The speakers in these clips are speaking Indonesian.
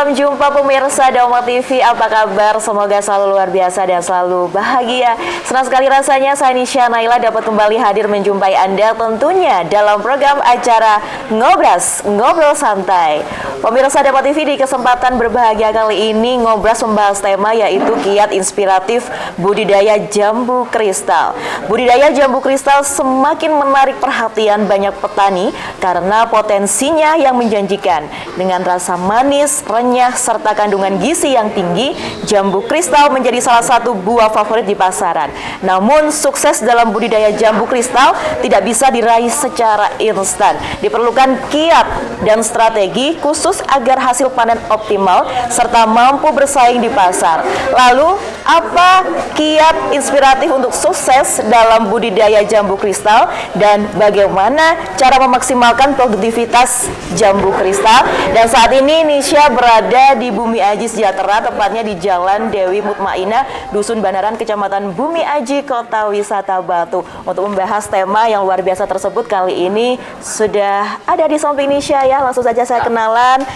salam jumpa pemirsa Doma TV. Apa kabar? Semoga selalu luar biasa dan selalu bahagia. Senang sekali rasanya saya Nisha Naila dapat kembali hadir menjumpai Anda tentunya dalam program acara Ngobras, Ngobrol Santai. Pemirsa Doma TV, di kesempatan berbahagia kali ini Ngobras membahas tema yaitu kiat inspiratif budidaya jambu kristal. Budidaya jambu kristal semakin menarik perhatian banyak petani karena potensinya yang menjanjikan. Dengan rasa manis, renyah, serta kandungan gizi yang tinggi, jambu kristal menjadi salah satu buah favorit di pasaran. Namun, sukses dalam budidaya jambu kristal tidak bisa diraih secara instan. Diperlukan kiat dan strategi khusus agar hasil panen optimal serta mampu bersaing di pasar. Lalu, apa kiat inspiratif untuk sukses dalam budidaya jambu kristal dan bagaimana cara memaksimalkan produktivitas jambu kristal? Dan saat ini Nisha berada di Bumi Aji Sejahtera, tepatnya di Jalan Dewi Mutmainah, Dusun Banaran, Kecamatan Bumi Aji, Kota Wisata Batu. Untuk membahas tema yang luar biasa tersebut, kali ini sudah ada di samping Nisha ya. Langsung saja saya kenalan.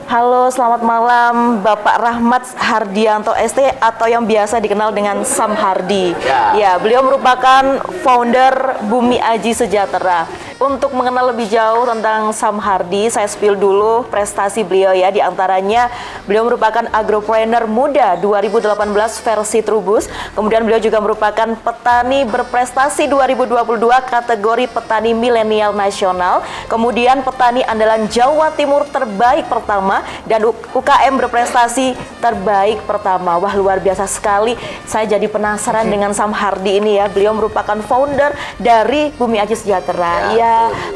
Halo, selamat malam Bapak Rahmat Hardianto ST atau yang biasa dikenal dengan Sam Hardi. Ya, beliau merupakan founder Bumi Aji Sejahtera. Untuk mengenal lebih jauh tentang Sam Hardi, saya spill dulu prestasi beliau ya. Di antaranya beliau merupakan agropreneur muda 2018 versi Trubus. Kemudian beliau juga merupakan petani berprestasi 2022 kategori petani milenial nasional. Kemudian petani andalan Jawa Timur terbaik pertama dan UKM berprestasi terbaik pertama. Wah, luar biasa sekali. Saya jadi penasaran dengan Sam Hardi ini ya. Beliau merupakan founder dari Bumi Aji Sejahtera. Ya.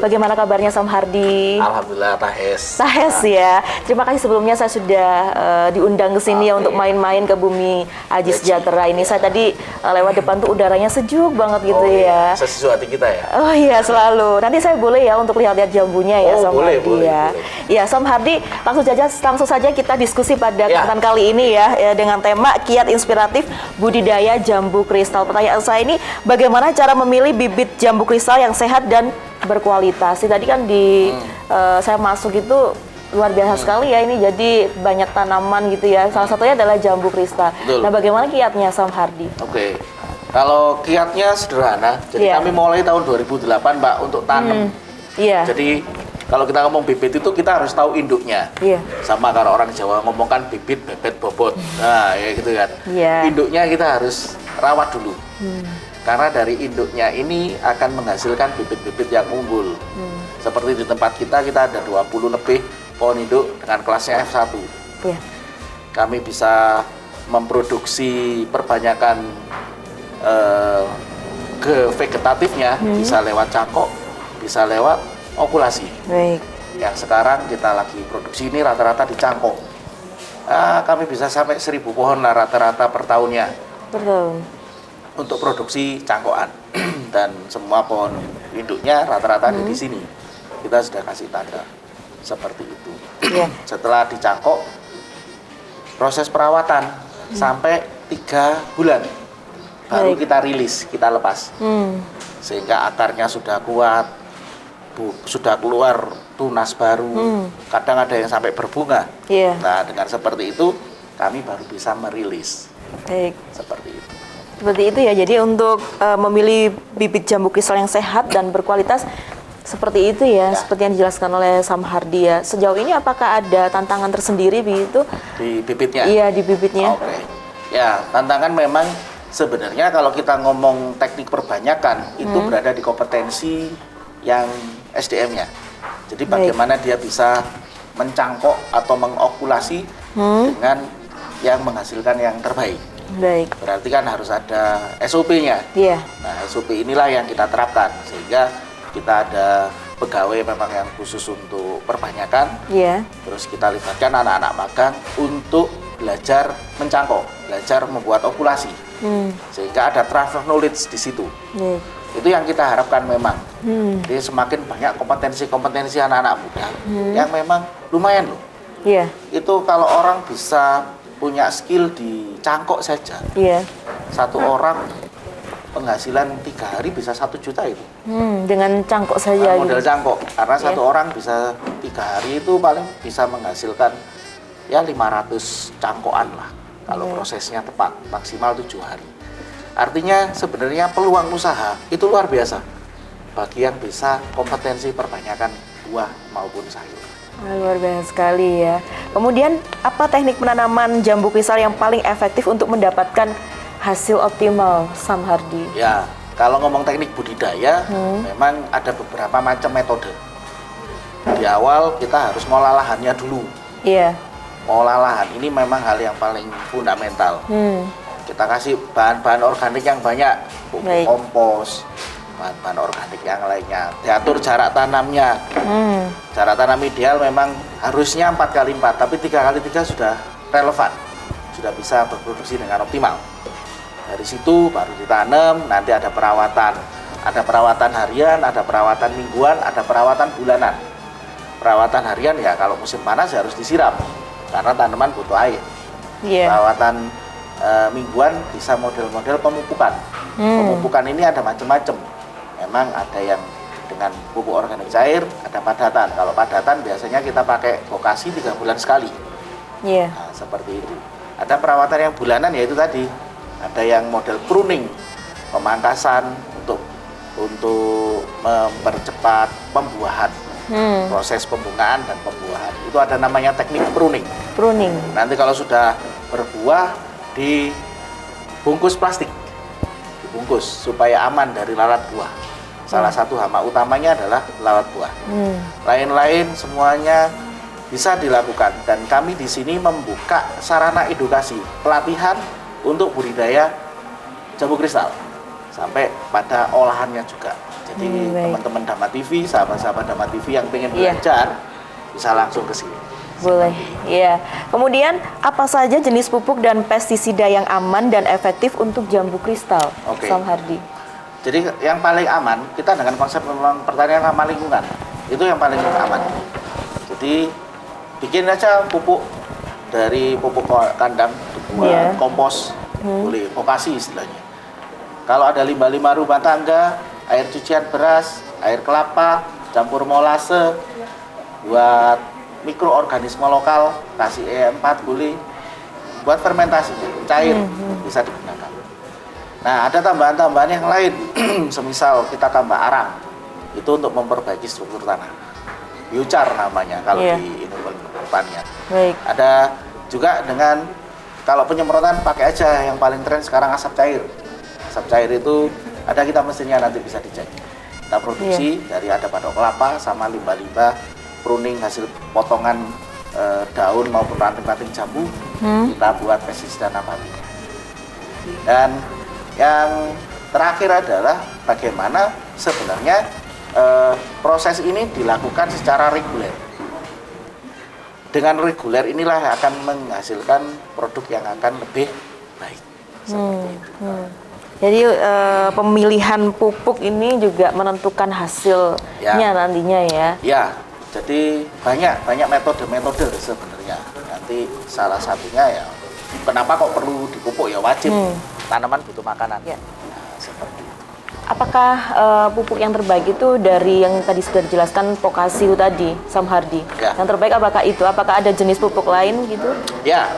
Bagaimana kabarnya Sam Hardi? Alhamdulillah, Tahes. Tahes ya. Terima kasih sebelumnya saya sudah diundang ke sini ya untuk main-main ke Bumi Aji Sejahtera ini. Saya tadi lewat depan tuh udaranya sejuk banget gitu ya. Sesuatu hati kita ya. Oh iya, selalu. Nanti saya boleh ya untuk lihat-lihat jambunya ya Sam boleh, Hardi boleh, ya. Boleh. Ya, Sam Hardi, langsung saja kita diskusi pada kesempatan kali ini ya dengan tema kiat inspiratif budidaya jambu kristal. Pertanyaan saya ini, bagaimana cara memilih bibit jambu kristal yang sehat dan berkualitas? Tadi kan saya masuk itu luar biasa sekali ya, ini jadi banyak tanaman gitu ya. Salah satunya adalah jambu kristal. Betul. Nah, bagaimana kiatnya Sam Hardi? Oke. Kalau kiatnya sederhana, jadi kami mulai tahun 2008 Mbak untuk tanam. Jadi kalau kita ngomong bibit itu kita harus tahu induknya. Sama kalau orang Jawa ngomong kan bibit, bebet, bobot. Nah, ya gitu kan. Induknya kita harus rawat dulu. Karena dari induknya ini akan menghasilkan bibit-bibit yang unggul. Seperti di tempat kita ada 20 lebih pohon induk dengan kelasnya F1. Kami bisa memproduksi perbanyakan vegetatifnya, bisa lewat cangkok, bisa lewat okulasi. Yang sekarang kita lagi produksi ini rata-rata di cangkok. Kami bisa sampai 1000 pohon lah rata-rata per tahunnya. Untuk produksi cangkokan. Dan semua pohon induknya rata-rata ada di sini. Kita sudah kasih tanda seperti itu. Setelah dicangkok, proses perawatan sampai 3 bulan baru kita rilis, kita lepas. Sehingga akarnya sudah kuat, sudah keluar tunas baru. Kadang ada yang sampai berbunga. Nah, dengan seperti itu kami baru bisa merilis. Seperti itu. Seperti itu ya, jadi untuk memilih bibit jambu kristal yang sehat dan berkualitas seperti itu ya, seperti yang dijelaskan oleh Sam Hardi ya. Sejauh ini apakah ada tantangan tersendiri begitu? Di bibitnya? Iya, di bibitnya. Ya, tantangan memang sebenarnya kalau kita ngomong teknik perbanyakan, itu berada di kompetensi yang SDM-nya. Jadi bagaimana dia bisa mencangkok atau mengokulasi dengan yang menghasilkan yang terbaik. Berarti kan harus ada SOP-nya. Nah, SOP inilah yang kita terapkan sehingga kita ada pegawai memang yang khusus untuk perbanyakan. Terus kita libatkan anak-anak magang untuk belajar mencangkok, belajar membuat okulasi. Sehingga ada transfer knowledge di situ. Itu yang kita harapkan memang. Jadi semakin banyak kompetensi-kompetensi anak-anak muda yang memang lumayan loh. Itu kalau orang bisa punya skill di cangkok saja. Satu orang penghasilan 3 hari bisa 1 juta itu. Dengan cangkok saja. Modal cangkok. Karena satu orang bisa 3 hari itu paling bisa menghasilkan ya 500 cangkokan lah kalau prosesnya tepat, maksimal 7 hari. Artinya sebenarnya peluang usaha itu luar biasa bagi yang bisa kompetensi perbanyakan buah maupun sayur. Luar biasa sekali ya. Kemudian apa teknik penanaman jambu kristal yang paling efektif untuk mendapatkan hasil optimal, Sam Hardi? Ya, kalau ngomong teknik budidaya, memang ada beberapa macam metode. Di awal kita harus ngolah lahannya dulu. Iya. Ngolah lahan ini memang hal yang paling fundamental. Kita kasih bahan-bahan organik yang banyak, pupuk Baik. kompos, bahan-bahan organik yang lainnya. Diatur jarak tanamnya. Jarak tanam ideal memang harusnya 4x4, tapi 3x3 sudah relevan, sudah bisa berproduksi dengan optimal. Dari situ baru ditanam, nanti ada perawatan harian, ada perawatan mingguan, ada perawatan bulanan. Perawatan harian ya kalau musim panas ya harus disiram, karena tanaman butuh air. Iya. Perawatan mingguan bisa model-model pemupukan. Pemupukan ini ada macam-macam. Memang ada yang dengan pupuk organik cair, ada padatan. Kalau padatan biasanya kita pakai vokasi 3 bulan sekali. Iya. Nah, seperti itu. Ada perawatan yang bulanan yaitu tadi. Ada yang model pruning, pemangkasan untuk mempercepat pembuahan. Proses pembungaan dan pembuahan. Itu ada namanya teknik pruning. Pruning. Nanti kalau sudah berbuah dibungkus plastik. Dibungkus supaya aman dari lalat buah. Salah satu hama utamanya adalah lalat buah. Lain-lain semuanya bisa dilakukan dan kami di sini membuka sarana edukasi, pelatihan untuk budidaya jambu kristal sampai pada olahannya juga. Jadi teman-teman Dhamma TV, sahabat-sahabat Dhamma TV yang pengen belajar bisa langsung ke sini. Boleh, iya. Kemudian apa saja jenis pupuk dan pestisida yang aman dan efektif untuk jambu kristal, Oke. Sam Hardi? Jadi yang paling aman, kita dengan konsep memang pertanian ramah lingkungan, itu yang paling aman. Jadi bikin aja pupuk dari pupuk kandang, kompos, boleh vokasi istilahnya. Kalau ada limbah-limbah rumah tangga, air cucian beras, air kelapa, campur molase, buat mikroorganisme lokal, kasih E4 boleh, buat fermentasi cair bisa digunakan. Nah, ada tambahan-tambahan yang lain, semisal kita tambah arang, itu untuk memperbaiki struktur tanah. Biochar namanya kalau di ilmu pertanian. Baik. Ada juga dengan kalau penyemprotan pakai aja yang paling tren sekarang asap cair. Asap cair itu ada kita mesinnya nanti bisa dicek. Kita produksi dari ada batok kelapa sama limbah-limbah pruning hasil potongan daun maupun ranting-ranting jambu, kita buat pestisida nabati. Dan yang terakhir adalah bagaimana sebenarnya proses ini dilakukan secara reguler. Dengan reguler inilah yang akan menghasilkan produk yang akan lebih baik. Seperti itu. Jadi pemilihan pupuk ini juga menentukan hasilnya nantinya ya. Ya, jadi banyak metode sebenarnya. Nanti salah satunya ya, kenapa kok perlu dipupuk ya wajib. Tanaman butuh makanan. Ya. Nah, seperti itu. Apakah pupuk yang terbaik itu dari yang tadi sudah dijelaskan vokasi itu tadi, Sam Hardi? Ya. Yang terbaik apakah itu? Apakah ada jenis pupuk lain gitu? Ya,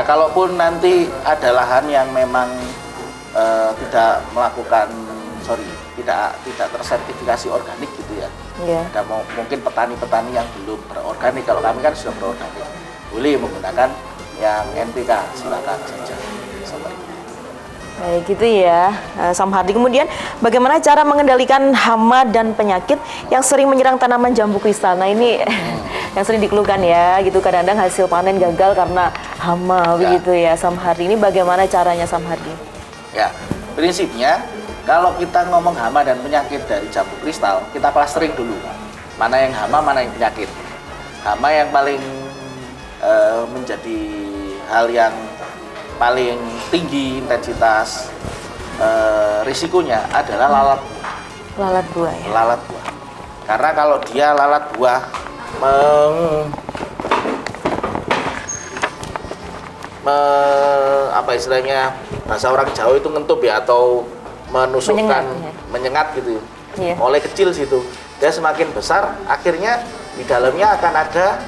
kalaupun nanti ada lahan yang memang tidak tersertifikasi organik gitu ya. Ada mungkin petani-petani yang belum berorganik. Kalau kami kan sudah berorganik, boleh menggunakan yang NPK, silakan saja. Seperti itu. Baik gitu ya, Sam Hardi. Kemudian bagaimana cara mengendalikan hama dan penyakit yang sering menyerang tanaman jambu kristal? Nah ini yang sering dikeluhkan ya, gitu kadang-kadang hasil panen gagal karena hama begitu ya, Sam Hardi. Ini bagaimana caranya, Sam Hardi? Ya, prinsipnya kalau kita ngomong hama dan penyakit dari jambu kristal, kita clustering dulu. Mana yang hama, mana yang penyakit. Hama yang paling menjadi hal yang paling tinggi intensitas risikonya adalah lalat buah. Lalat buah ya? Lalat buah. Karena kalau dia lalat buah apa istilahnya, bahasa orang Jawa itu ngentup ya, atau menusukkan, menyengat gitu. Mulai kecil situ, dia semakin besar, akhirnya di dalamnya akan ada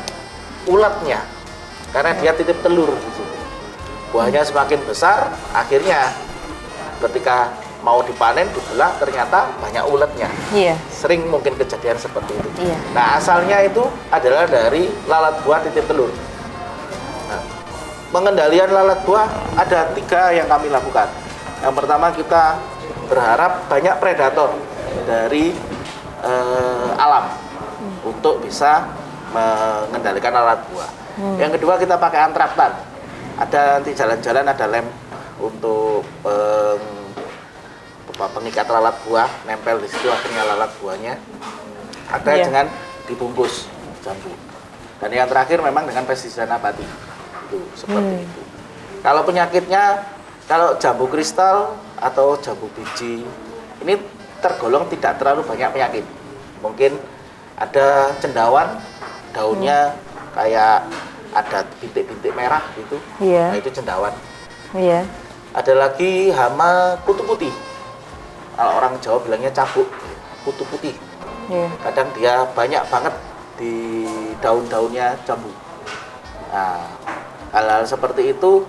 ulatnya. karena dia titip telur di situ. Buahnya semakin besar, akhirnya ketika mau dipanen dibelah ternyata banyak uletnya. Iya. Sering mungkin kejadian seperti itu. Iya. Nah, asalnya itu adalah dari lalat buah titip telur. Nah, pengendalian lalat buah ada 3 yang kami lakukan. Yang pertama, kita berharap banyak predator dari alam untuk bisa mengendalikan lalat buah. Yang kedua, kita pakai antraktan. Ada nanti jalan-jalan ada lem untuk pengikat lalat buah, nempel di situ akhirnya lalat buahnya. Ada dengan dibungkus jambu. Dan yang terakhir memang dengan pestisida nabati. Itu seperti itu. Kalau penyakitnya, kalau jambu kristal atau jambu biji ini tergolong tidak terlalu banyak penyakit. Mungkin ada cendawan, daunnya kayak ada bintik-bintik merah gitu. Iya. Nah, itu cendawan. Iya. Ada lagi hama kutu putih. Kalau orang Jawa bilangnya cabuk, kutu putih. Iya. Kadang dia banyak banget di daun-daunnya jambu. Nah, hal-hal seperti itu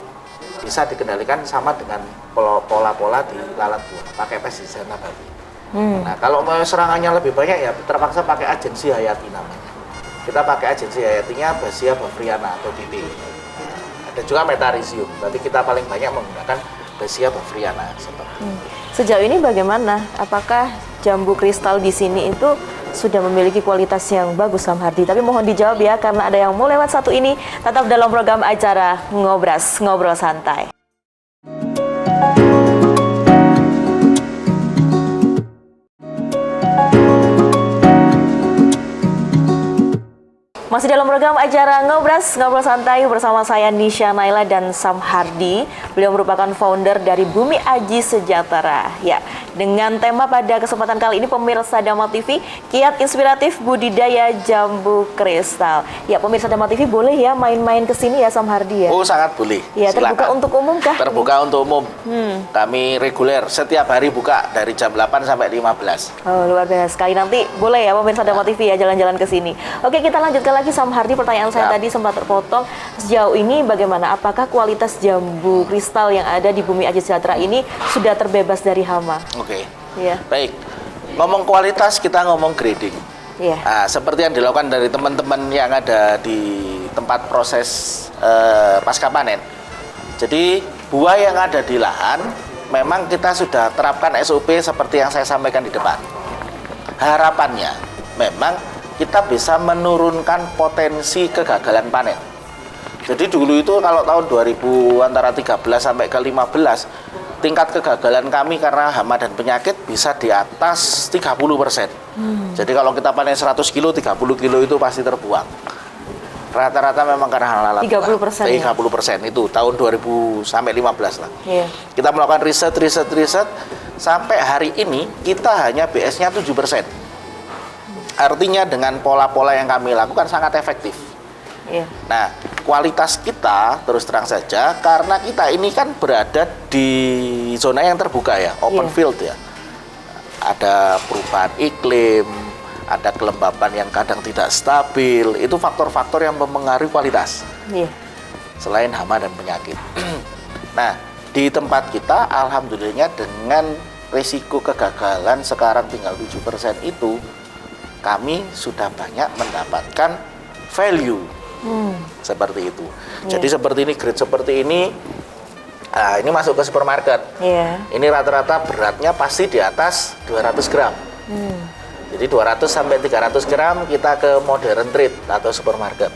bisa dikendalikan sama dengan pola-pola di lalat buah, pakai pestisida nabati. Nah, kalau mau serangannya lebih banyak ya terpaksa pakai agensi hayati namanya. Kita pakai agensi hayatinya Basia bavariana atau BB. Ada juga metarhizium, tapi kita paling banyak menggunakan Basia bavariana seperti itu. Sejauh ini bagaimana? Apakah jambu kristal di sini itu sudah memiliki kualitas yang bagus, Sam Hardi? Tapi mohon dijawab ya, karena ada yang mau lewat satu ini. Tetap dalam program acara Ngobras, Ngobrol Santai. Masih dalam program acara Ngobras, Ngobrol Santai bersama saya Nisha Naila dan Sam Hardi. Beliau merupakan founder dari Bumi Aji Sejahtera. Ya, dengan tema pada kesempatan kali ini pemirsa Dama TV, kiat inspiratif budidaya jambu kristal. Ya, pemirsa Dama TV boleh ya main-main ke sini ya, Sam Hardi ya? Oh, sangat boleh. Ya, terbuka untuk umum kah? Terbuka untuk umum. Kami reguler setiap hari buka dari jam 8 sampai 15. Oh, luar biasa sekali. Nanti boleh ya pemirsa Dama TV ya jalan-jalan ke sini. Oke, kita lanjutkan lagi, Sam Hardi. Pertanyaan saya tadi sempat terpotong. Sejauh ini bagaimana? Apakah kualitas jambu kristal yang ada di Bumi Aji Sejahtera ini sudah terbebas dari hama? Oke. Iya. Baik. Ngomong kualitas, kita ngomong grading. Iya. Nah, seperti yang dilakukan dari teman-teman yang ada di tempat proses pasca panen. Jadi, buah yang ada di lahan memang kita sudah terapkan SOP seperti yang saya sampaikan di depan. Harapannya memang kita bisa menurunkan potensi kegagalan panen. Jadi dulu itu kalau tahun 2000 antara 13 sampai ke 15, tingkat kegagalan kami karena hama dan penyakit bisa di atas 30%. Jadi kalau kita panen 100 kilo, 30 kilo itu pasti terbuang. Rata-rata memang karena lalat 30% ya? 30% itu tahun 2000 sampai 15 lah. Iya. Kita melakukan riset sampai hari ini kita hanya BS-nya 7%. Artinya dengan pola-pola yang kami lakukan sangat efektif. Iya. Nah, kualitas kita terus terang saja karena kita ini kan berada di zona yang terbuka ya, open field ya. Ada perubahan iklim, ada kelembapan yang kadang tidak stabil, itu faktor-faktor yang mempengaruhi kualitas. Iya. Selain hama dan penyakit. Nah, di tempat kita alhamdulillahnya dengan risiko kegagalan sekarang tinggal 7% itu kami sudah banyak mendapatkan value seperti itu. Jadi seperti ini, grade seperti ini, ini masuk ke supermarket. Ini rata-rata beratnya pasti di atas 200 gram. Jadi 200 sampai 300 gram kita ke modern trade atau supermarket.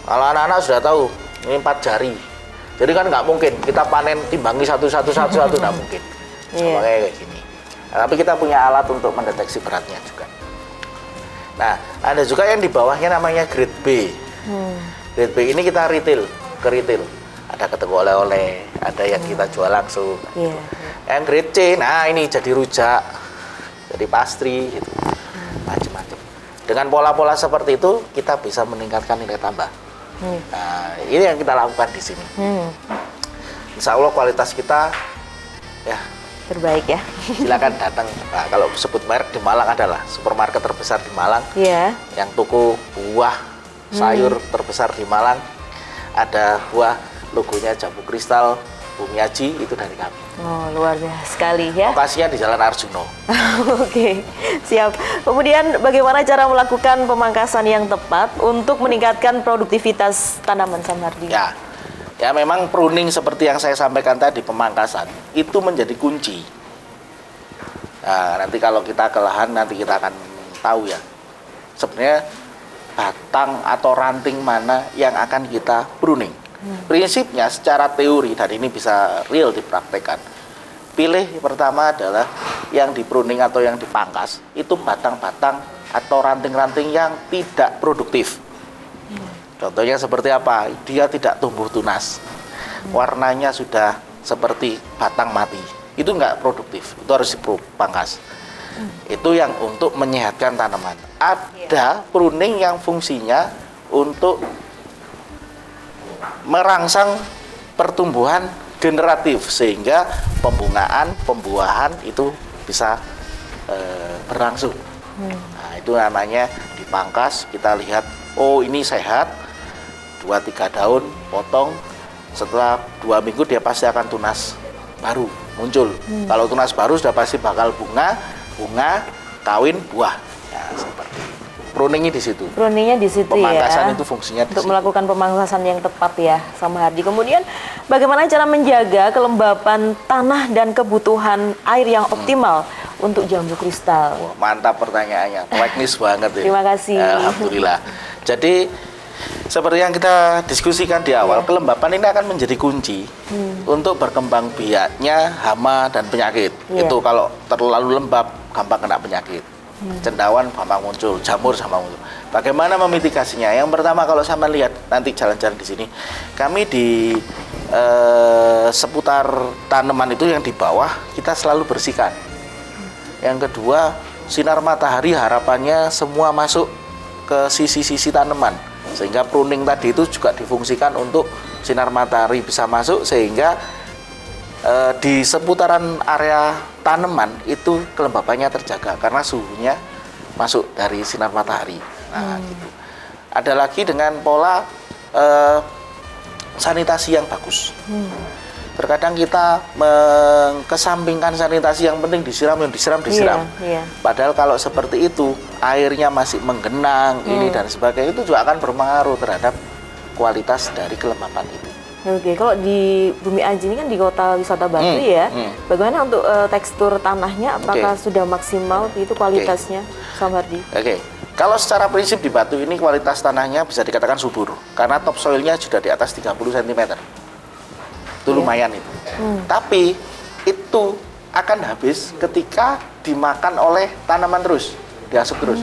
Kalau anak-anak sudah tahu, ini 4 jari. Jadi kan nggak mungkin kita panen timbangi satu-satu nggak mungkin. Sama kayak gini. Nah, tapi kita punya alat untuk mendeteksi beratnya juga. Nah, ada juga yang di bawahnya namanya grade B. Grade B ini kita retail, ke retail. Ada ke toko oleh-oleh, ada yang kita jual langsung. Yang grade C, nah ini jadi rujak, jadi pastry, gitu. Macam-macam. Dengan pola-pola seperti itu, kita bisa meningkatkan nilai tambah. Nah, ini yang kita lakukan di sini. Insya Allah kualitas kita, ya, terbaik ya. silakan datang. Nah, kalau sebut merek di Malang adalah supermarket terbesar di Malang. Iya. Yang toko buah, sayur terbesar di Malang. ada buah logonya Jambu Kristal Bumi Aji, itu dari kami. Oh, luar biasa sekali ya. Lokasinya di Jalan Arjuno. Oke, siap. Kemudian bagaimana cara melakukan pemangkasan yang tepat untuk meningkatkan produktivitas tanaman, Samardi? Ya memang pruning seperti yang saya sampaikan tadi, pemangkasan itu menjadi kunci. Nah, nanti kalau kita ke lahan nanti kita akan tahu ya. Sebenarnya batang atau ranting mana yang akan kita pruning. Prinsipnya secara teori, dan ini bisa real dipraktekkan. Pilih pertama adalah yang di pruning atau yang dipangkas itu batang-batang atau ranting-ranting yang tidak produktif. Contohnya seperti apa? Dia tidak tumbuh tunas, warnanya sudah seperti batang mati. Itu nggak produktif, itu harus dipangkas. Itu yang untuk menyehatkan tanaman. Ada pruning yang fungsinya untuk merangsang pertumbuhan generatif sehingga pembungaan, pembuahan itu bisa berlangsung. Nah, itu namanya dipangkas. Kita lihat, oh ini sehat, 2-3 daun potong, setelah 2 minggu dia pasti akan tunas baru muncul. Kalau tunas baru sudah pasti bakal bunga, kawin, buah. Ya, seperti itu. Pruningnya di situ. Pruningnya di situ ya. Pemangkasan itu fungsinya di untuk situ. melakukan pemangkasan yang tepat ya, Samardi. Kemudian bagaimana cara menjaga kelembapan tanah dan kebutuhan air yang optimal untuk jambu kristal? Wah, mantap pertanyaannya, teknis banget ya. Terima kasih. Alhamdulillah. Jadi seperti yang kita diskusikan di awal, kelembapan ini akan menjadi kunci untuk berkembang biaknya hama dan penyakit. Itu kalau terlalu lembab gampang kena penyakit. Cendawan gampang muncul, jamur gampang muncul. Bagaimana memitigasinya? Yang pertama, kalau sama lihat nanti jalan-jalan di sini, kami di seputar tanaman itu yang di bawah kita selalu bersihkan. Yang kedua, sinar matahari harapannya semua masuk ke sisi-sisi tanaman, sehingga pruning tadi itu juga difungsikan untuk sinar matahari bisa masuk, sehingga di seputaran area tanaman itu kelembapannya terjaga karena suhunya masuk dari sinar matahari. Nah, gitu. Ada lagi dengan pola sanitasi yang bagus. Terkadang kita mengesampingkan sanitasi, yang penting disiram. Padahal kalau seperti itu airnya masih menggenang ini dan sebagainya, itu juga akan berpengaruh terhadap kualitas dari kelembapan itu. Oke, kalau di Bumi Aji ini kan di kota wisata Batu ya, bagaimana untuk tekstur tanahnya? Apakah sudah maksimal itu kualitasnya, Samardi? Oke, kalau secara prinsip di Batu ini kualitas tanahnya bisa dikatakan subur, karena topsoilnya sudah di atas 30 cm. Itu lumayan itu. Tapi itu akan habis ketika dimakan oleh tanaman terus, diasup terus.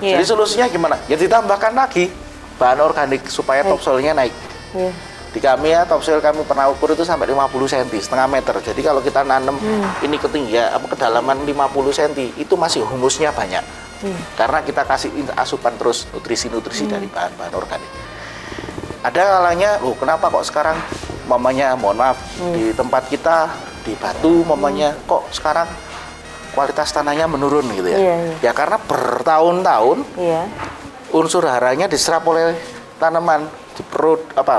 Jadi solusinya gimana? Ya ditambahkan lagi bahan organik supaya topsoilnya naik. Di kami ya, topsoil kami pernah ukur itu sampai 50 cm, setengah meter. Jadi kalau kita nanam ini ketinggian kedalaman 50 cm, itu masih humusnya banyak. Karena kita kasih asupan terus nutrisi-nutrisi dari bahan-bahan organik. Ada kalanya, loh kenapa kok sekarang mamanya, mohon maaf, di tempat kita di Batu mamanya kok sekarang kualitas tanahnya menurun gitu ya. Ya karena bertahun-tahun unsur haranya diserap oleh tanaman,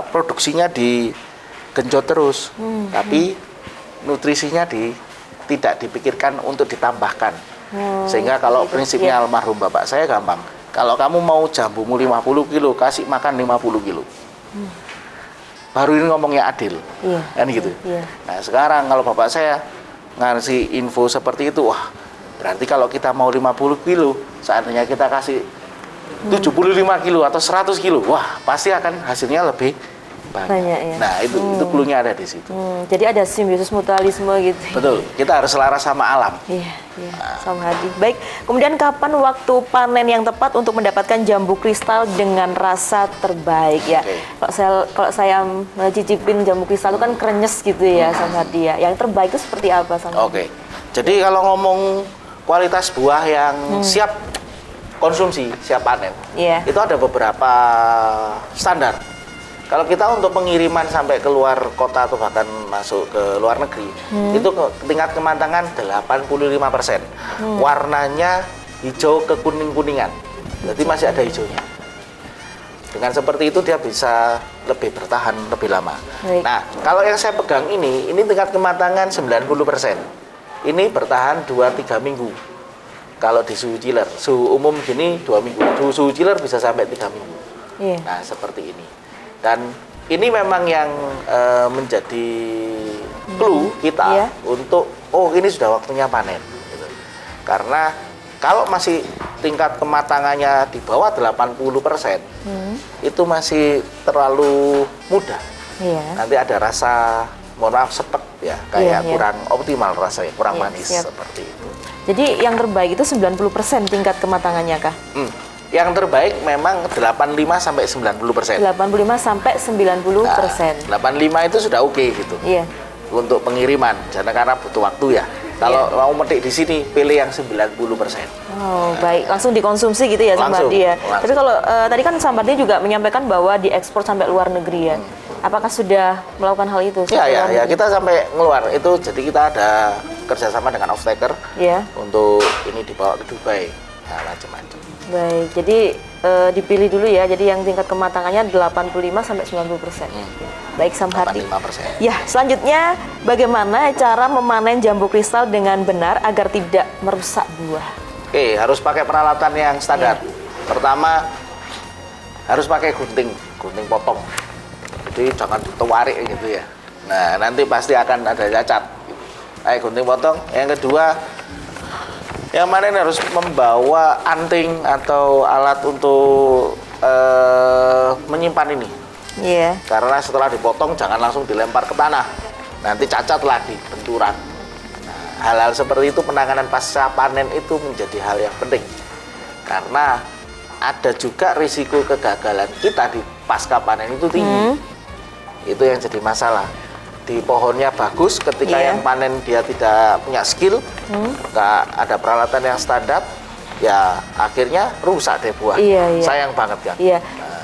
produksinya digenjot terus, tapi nutrisinya tidak dipikirkan untuk ditambahkan. Sehingga kalau prinsipnya almarhum bapak saya gampang, kalau kamu mau jambumu 50 kilo, kasih makan 50 kilo. Baru ini ngomongnya adil, kan gitu. Nah sekarang kalau bapak saya ngasih info seperti itu, wah berarti kalau kita mau 50 kilo, seandainya kita kasih 75 kilo atau 100 kilo, wah pasti akan hasilnya lebih banyak. Nah itu clue-nya ada di situ. Jadi ada simbiosis mutualisme gitu. Betul, kita harus selaras sama alam. Sama Hadi. Baik, kemudian kapan waktu panen yang tepat untuk mendapatkan jambu kristal dengan rasa terbaik ya? Kalau saya mencicipin jambu kristal itu kan krenyes gitu ya, sama Hadi ya. Yang terbaik itu seperti apa, sama Hadi? Jadi kalau ngomong kualitas buah yang siap konsumsi, siap panen, itu ada beberapa standar. Kalau kita untuk pengiriman sampai ke luar kota atau bahkan masuk ke luar negeri, itu tingkat kematangan 85%. Warnanya hijau ke kuning-kuningan, jadi masih ada hijaunya. Dengan seperti itu dia bisa lebih bertahan lebih lama. Baik. Nah, kalau yang saya pegang ini tingkat kematangan 90%. Ini bertahan 2-3 minggu. Kalau di suhu chiller, suhu umum gini 2 minggu. Suhu chiller bisa sampai 3 minggu. Iya. Nah, seperti ini. Dan ini memang yang menjadi clue kita Iya. untuk ini sudah waktunya panen. Gitu. Karena kalau masih tingkat kematangannya di bawah 80%, itu masih terlalu muda. Iya. Nanti ada rasa, mohon maaf, sepet ya, kayak Iya. kurang optimal rasanya, kurang Iya, manis siap. seperti itu. Jadi yang terbaik itu 90% tingkat kematangannya kah? Yang terbaik memang 85 sampai 90%. 85 sampai 90%. 85 itu sudah oke gitu. Iya. Untuk pengiriman, karena butuh waktu ya. Kalau mau metik di sini, pilih yang 90%. Oh, baik. Langsung dikonsumsi gitu ya Langsung, Sampardi ya. langsung. Tapi kalau tadi kan Sampardi juga menyampaikan bahwa diekspor sampai luar negeri ya. Apakah sudah melakukan hal itu? Ya, Sampai ya, luar ya, negeri? kita sampai ngeluar itu. Jadi kita ada kerjasama dengan off-taker Ya. untuk ini dibawa ke Dubai. Nah, macam-macam. Baik. Jadi dipilih dulu ya. Jadi yang tingkat kematangannya 85 sampai 90%. Baik Sampardi. 85%. Ya, selanjutnya bagaimana cara memanen jambu kristal dengan benar agar tidak merusak buah? Oke, harus pakai peralatan yang standar. Iya. Pertama, harus pakai gunting potong. Jadi jangan ditarik gitu ya. Nah, nanti pasti akan ada cacat. Gunting potong. Yang kedua, yang mana harus membawa anting atau alat untuk menyimpan ini. Iya. Karena setelah dipotong jangan langsung dilempar ke tanah. Nanti cacat lagi, benturan. Nah, hal-hal seperti itu penanganan pasca panen itu menjadi hal yang penting. Karena ada juga risiko kegagalan kita di pasca panen itu tinggi. Itu yang jadi masalah. Di pohonnya bagus, ketika Iya. yang panen dia tidak punya skill, nggak ada peralatan yang standar, ya akhirnya rusak deh buah. Iya, iya. Sayang banget kan. Iya.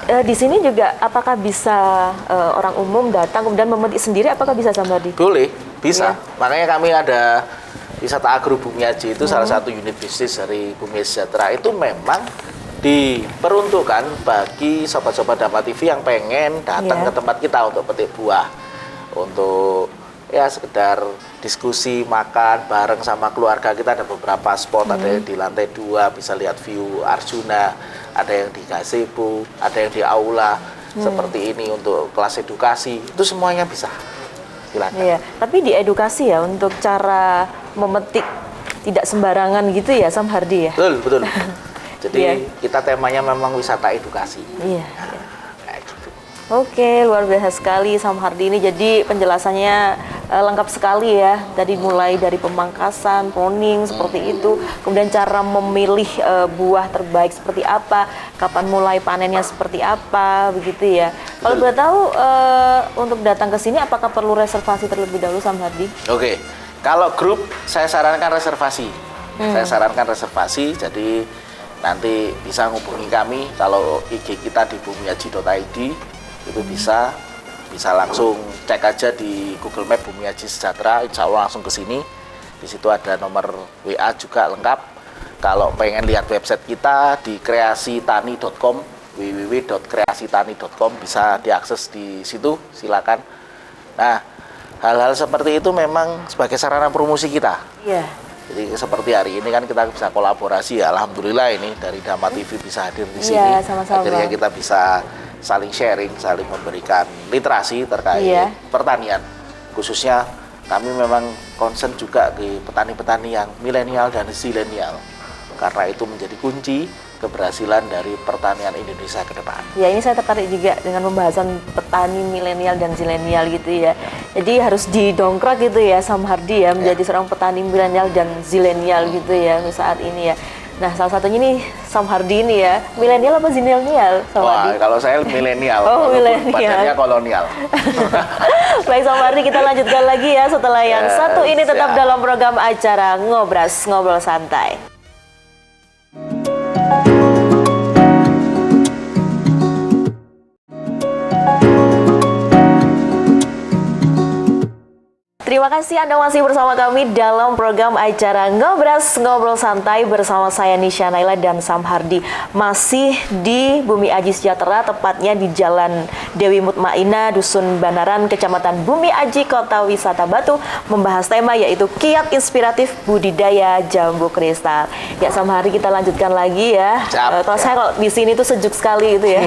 Di sini juga apakah bisa orang umum datang kemudian memetik sendiri? Apakah bisa Sampardi? Boleh, bisa. Iya. Makanya kami ada wisata agro Bumi Aji, itu salah satu unit bisnis dari Bumi Sejahtera. Itu memang diperuntukkan bagi sobat-sobat Dama TV yang pengen datang Iya. ke tempat kita untuk petik buah. Untuk ya sekedar diskusi, makan bareng sama keluarga. Kita ada beberapa spot, ada yang di lantai 2 bisa lihat view Arjuna, ada yang di gazebo, ada yang di aula seperti ini untuk kelas edukasi. Itu semuanya bisa. Silakan. Iya. Tapi diedukasi ya untuk cara memetik tidak sembarangan gitu ya Sampardi ya. Betul, betul. Jadi Iya. kita temanya memang wisata edukasi. Iya. Kayak gitu. Oke, luar biasa sekali Sampardi ini. Jadi penjelasannya lengkap sekali ya. Tadi mulai dari pemangkasan, pruning seperti itu, kemudian cara memilih buah terbaik seperti apa, kapan mulai panennya seperti apa, begitu ya. Kalau boleh tahu untuk datang ke sini apakah perlu reservasi terlebih dahulu Sampardi? Oke, kalau grup saya sarankan reservasi. Saya sarankan reservasi, jadi nanti bisa hubungi kami. Kalau IG kita di bumiaji.id itu bisa langsung cek aja di Google Map Bumi Aji Sejahtera, insya Allah langsung ke sini. Di situ ada nomor WA juga lengkap. Kalau pengen lihat website kita di kreasitani.com, www.kreasitani.com, bisa diakses di situ, silakan. Nah, hal-hal seperti itu memang sebagai sarana promosi kita. Iya. Jadi seperti hari ini kan kita bisa kolaborasi ya, alhamdulillah ini dari Dama TV bisa hadir di sini. Iya, sama-sama. Akhirnya kita bisa saling sharing, saling memberikan literasi terkait Iya. pertanian. Khususnya kami memang concern juga ke petani-petani yang milenial dan zilenial. Karena itu menjadi kunci keberhasilan dari pertanian Indonesia ke depan. Ya, ini saya tertarik juga dengan pembahasan petani milenial dan zilenial gitu ya. Jadi harus didongkrak gitu ya Sampardi ya, menjadi seorang petani milenial dan zilenial gitu ya saat ini ya. Nah, salah satunya nih Sampardi ini ya, milenial apa zilenial Wah, Sampardi? kalau saya milenial, Oh, walaupun milenial. badannya kolonial. Baik Sampardi, kita lanjutkan lagi ya setelah yang Ya, satu ini tetap siap. dalam program acara Ngobras, Ngobrol Santai. Terima kasih Anda masih bersama kami dalam program acara Ngobras, Ngobrol Santai bersama saya Nisha Naila dan Sam Hardi. Masih di Bumi Aji Sejahtera, tepatnya di Jalan Dewi Mutmainah, Dusun Banaran, Kecamatan Bumi Aji, Kota Wisata Batu, membahas tema yaitu kiat inspiratif budidaya jambu kristal. Ya Sam Hardi, kita lanjutkan lagi ya. Kalau saya kalau di sini tuh sejuk sekali gitu ya.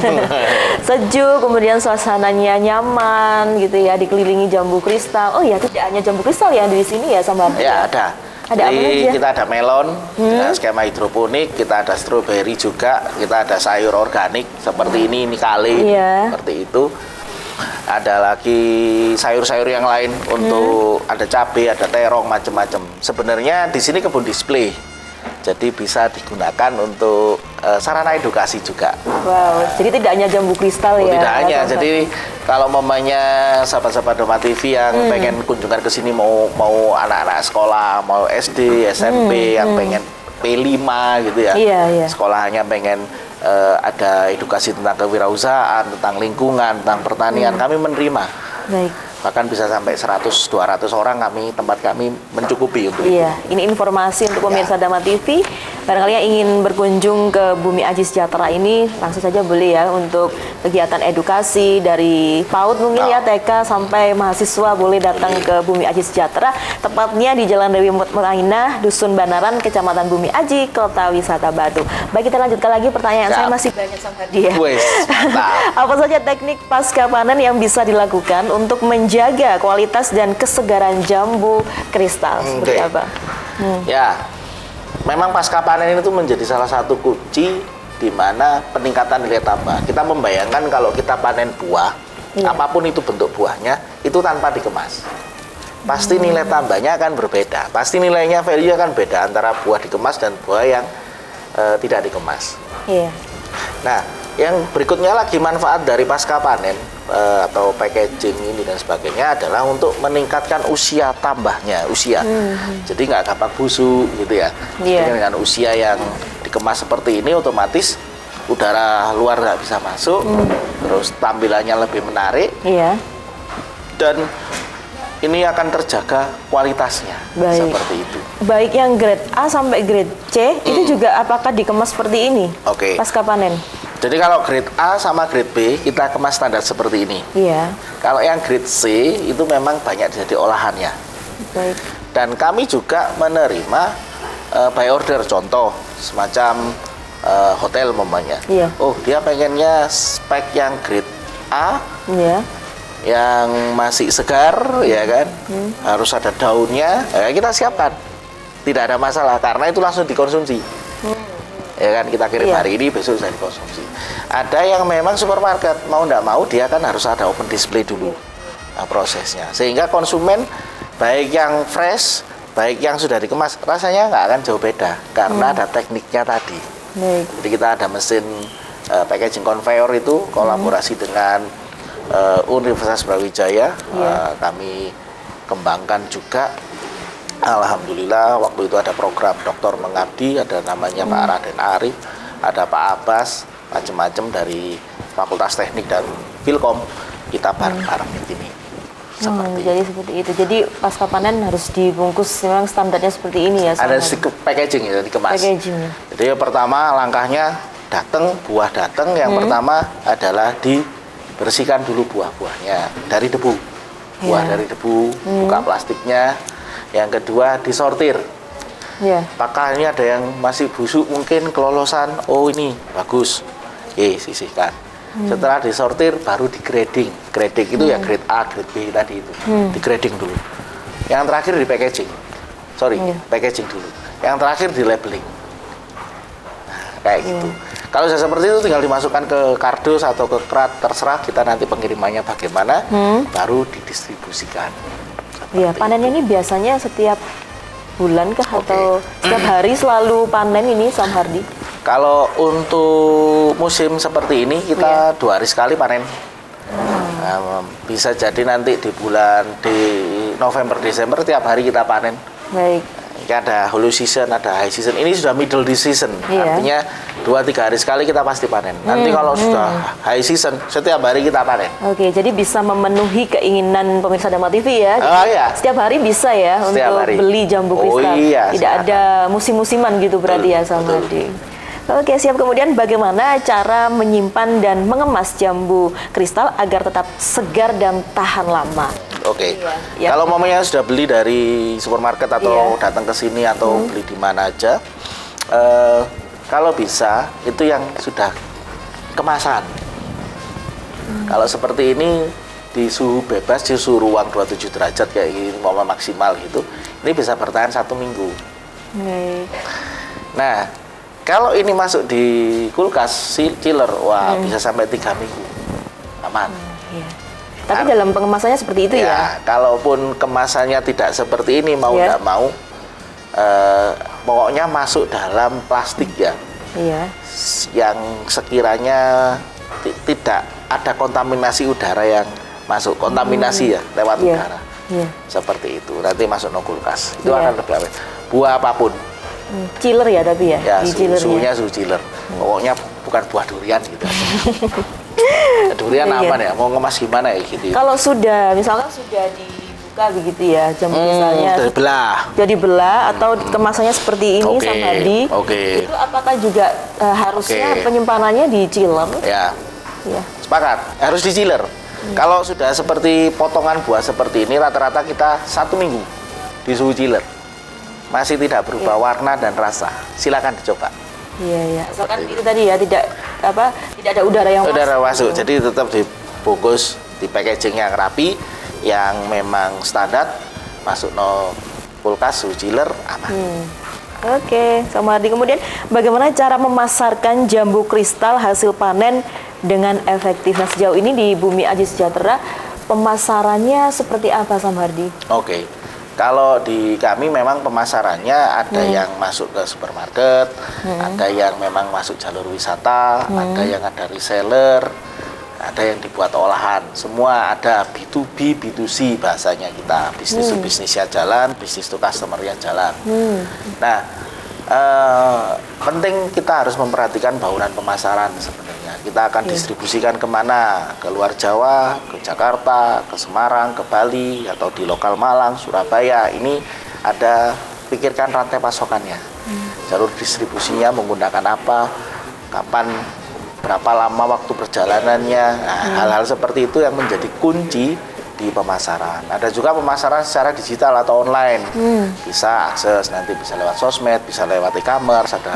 Sejuk, kemudian suasananya nyaman gitu ya, dikelilingi jambu kristal. Oh ya, tidak hanya jambu kristal yang di sini ya sama ya ada. Ada apa aja? Kita ada melon, skema hidroponik, kita ada stroberi juga, kita ada sayur organik seperti ini kale, seperti itu. Ada lagi sayur-sayur yang lain untuk ada cabai, ada terong, macam-macam. Sebenarnya di sini kebun display. Jadi bisa digunakan untuk sarana edukasi juga. Wow, jadi tidak hanya jambu kristal ya? Tidak hanya, jadi kalau mamanya sahabat-sahabat Doma TV yang pengen kunjungan ke sini mau anak-anak sekolah, mau SD, SMP yang pengen P5 gitu ya. Sekolahnya pengen ada edukasi tentang kewirausahaan, tentang lingkungan, tentang pertanian, kami menerima. Baik. Bahkan bisa sampai 100-200 orang tempat kami mencukupi untuk itu. Ini informasi untuk pemirsa Dama TV. Barangkali yang ingin berkunjung ke Bumi Aji Sejahtera ini langsung saja boleh ya untuk kegiatan edukasi dari PAUD mungkin ya, TK sampai mahasiswa boleh datang ke Bumi Aji Sejahtera. Tepatnya di Jalan Dewi Mutmainah, Dusun Banaran, Kecamatan Bumi Aji, Kota Wisata Batu. Baik, kita lanjutkan lagi pertanyaan saya masih banyak sama dia. Apa saja teknik pasca panen yang bisa dilakukan untuk menjaga kualitas dan kesegaran jambu kristal? Seperti apa? Ya, memang pasca panen itu menjadi salah satu kunci di mana peningkatan nilai tambah. Kita membayangkan kalau kita panen buah, apapun itu bentuk buahnya, itu tanpa dikemas. Pasti nilai tambahnya akan berbeda. Pasti nilainya, value akan beda antara buah dikemas dan buah yang tidak dikemas. Nah, yang berikutnya lagi manfaat dari pasca panen atau packaging ini dan sebagainya adalah untuk meningkatkan usia tambahnya, jadi nggak gampang busuk gitu ya. Dengan usia yang dikemas seperti ini, otomatis udara luar nggak bisa masuk, terus tampilannya lebih menarik, dan ini akan terjaga kualitasnya. Seperti itu. Baik yang grade A sampai grade C itu juga apakah dikemas seperti ini? Pasca panen. Jadi kalau grade A sama grade B kita kemas standar seperti ini. Kalau yang grade C itu memang banyak jadi olahannya. Dan kami juga menerima by order, contoh semacam hotel umpamanya. Oh, dia pengennya spek yang grade A, yang masih segar, ya kan, harus ada daunnya, kita siapkan. Tidak ada masalah karena itu langsung dikonsumsi. Ya kan, kita kirim hari ini, besok bisa dikonsumsi. Ada yang memang supermarket, mau nggak mau dia kan harus ada open display dulu prosesnya, sehingga konsumen baik yang fresh, baik yang sudah dikemas, rasanya nggak akan jauh beda karena ada tekniknya tadi. Jadi kita ada mesin packaging conveyor itu kolaborasi dengan Universitas Brawijaya, kami kembangkan juga. Alhamdulillah waktu itu ada program Doktor Mengabdi, ada namanya Pak Raden Arif, ada Pak Abbas, macam-macam dari Fakultas Teknik dan Filkom, kita bareng-bareng di sini. Jadi seperti itu. Jadi pasca panen harus dibungkus, memang standarnya seperti ini ya. Ada packaging ya, dikemas. Jadi yang pertama langkahnya buah datang, yang pertama adalah dibersihkan dulu buah-buahnya dari debu. Buah dari debu, buka plastiknya. Yang kedua disortir. Apakah ini ada yang masih busuk, mungkin kelolosan, oh ini bagus, sisihkan. Setelah disortir baru di grading. Grading itu ya grade A, grade B tadi itu. Di grading dulu. Yang terakhir di packaging. Packaging dulu. Yang terakhir di labeling. Nah, kayak gitu. Kalau sudah seperti itu tinggal dimasukkan ke kardus atau ke krat, terserah kita nanti pengirimannya bagaimana, baru didistribusikan. Panennya ini biasanya setiap bulan kah atau setiap hari selalu panen ini Sam Hardi? Kalau untuk musim seperti ini kita 2 hari sekali panen. Bisa jadi nanti di November Desember tiap hari kita panen. Ini ada hulu season, ada high season. Ini sudah middle season, artinya 2 2-3 hari sekali kita pasti panen. Nanti kalau sudah high season, setiap hari kita panen. Oke, jadi bisa memenuhi keinginan pemirsa Dharma TV ya. Oh iya. Setiap hari bisa ya Setiap untuk hari. beli jambu Oh kristal. iya, Tidak silakan. ada musim-musiman gitu berarti ya sama betul. Adi. Oke, siap. Kemudian bagaimana cara menyimpan dan mengemas jambu kristal agar tetap segar dan tahan lama? Oke. Iya. Kalau mamanya sudah beli dari supermarket atau Iya. datang ke sini atau beli di mana aja, kalau bisa itu yang sudah kemasan. Kalau seperti ini di suhu bebas, di suhu ruang 27 derajat kayak gini, maksimal gitu, ini bisa bertahan 1 minggu. Oke. Nah, kalau ini masuk di kulkas chiller, wah bisa sampai 3 minggu, aman. Iya. Tapi dalam pengemasannya seperti itu ya? Ya, kalaupun kemasannya tidak seperti ini, mau Iya. tidak mau, pokoknya masuk dalam plastik ya, Iya. yang sekiranya tidak ada kontaminasi udara yang masuk, kontaminasi ya lewat Iya. udara, Iya. seperti itu. Nanti masuk no kulkas, itu Iya. akan lebih awet. Buah apapun, Chiller ya tapi ya? ya Di chillernya. suhunya suhu chiller. Pokoknya bukan buah durian gitu. Durian Iya. aman ya, mau ngemas gimana ya gitu. Kalau sudah, misalkan sudah dibuka begitu ya, jambu kristalnya Dari belah. jadi belah atau kemasannya seperti ini Oke, sama Hadi, oke. itu apakah juga harusnya Oke. penyimpanannya di chiller? Ya, Ya. sepakat, harus di chiller. Kalau sudah seperti potongan buah seperti ini, rata-rata kita 1 minggu di suhu chiller. Masih tidak berubah warna dan rasa. Silakan dicoba. Iya, iya. Asalkan itu tadi ya, tidak ada udara yang Udara masuk. masuk, jadi tetap dibungkus, di packaging yang rapi, yang memang standar, masuk no kulkas, suhu chiller, aman. Oke, sama Hadi. Kemudian bagaimana cara memasarkan jambu kristal hasil panen dengan efektif? Nah, sejauh ini di Bumi Aji Sejahtera pemasarannya seperti apa sama Hadi? Oke. Kalau di kami memang pemasarannya ada yang masuk ke supermarket, ada yang memang masuk jalur wisata, ada yang ada reseller, ada yang dibuat olahan. Semua ada B2B, B2C bahasanya kita. Bisnis to bisnisnya jalan, bisnis to customer-nya jalan. Nah, penting kita harus memperhatikan bauran pemasaran sebenarnya. Kita akan distribusikan kemana? Ke luar Jawa, ke Jakarta, ke Semarang, ke Bali, atau di lokal Malang, Surabaya. Ini ada, pikirkan rantai pasokannya. Jalur distribusinya menggunakan apa, kapan, berapa lama waktu perjalanannya. Nah, hal-hal seperti itu yang menjadi kunci di pemasaran. Ada juga pemasaran secara digital atau online. Bisa akses, nanti bisa lewat sosmed, bisa lewat e-commerce, ada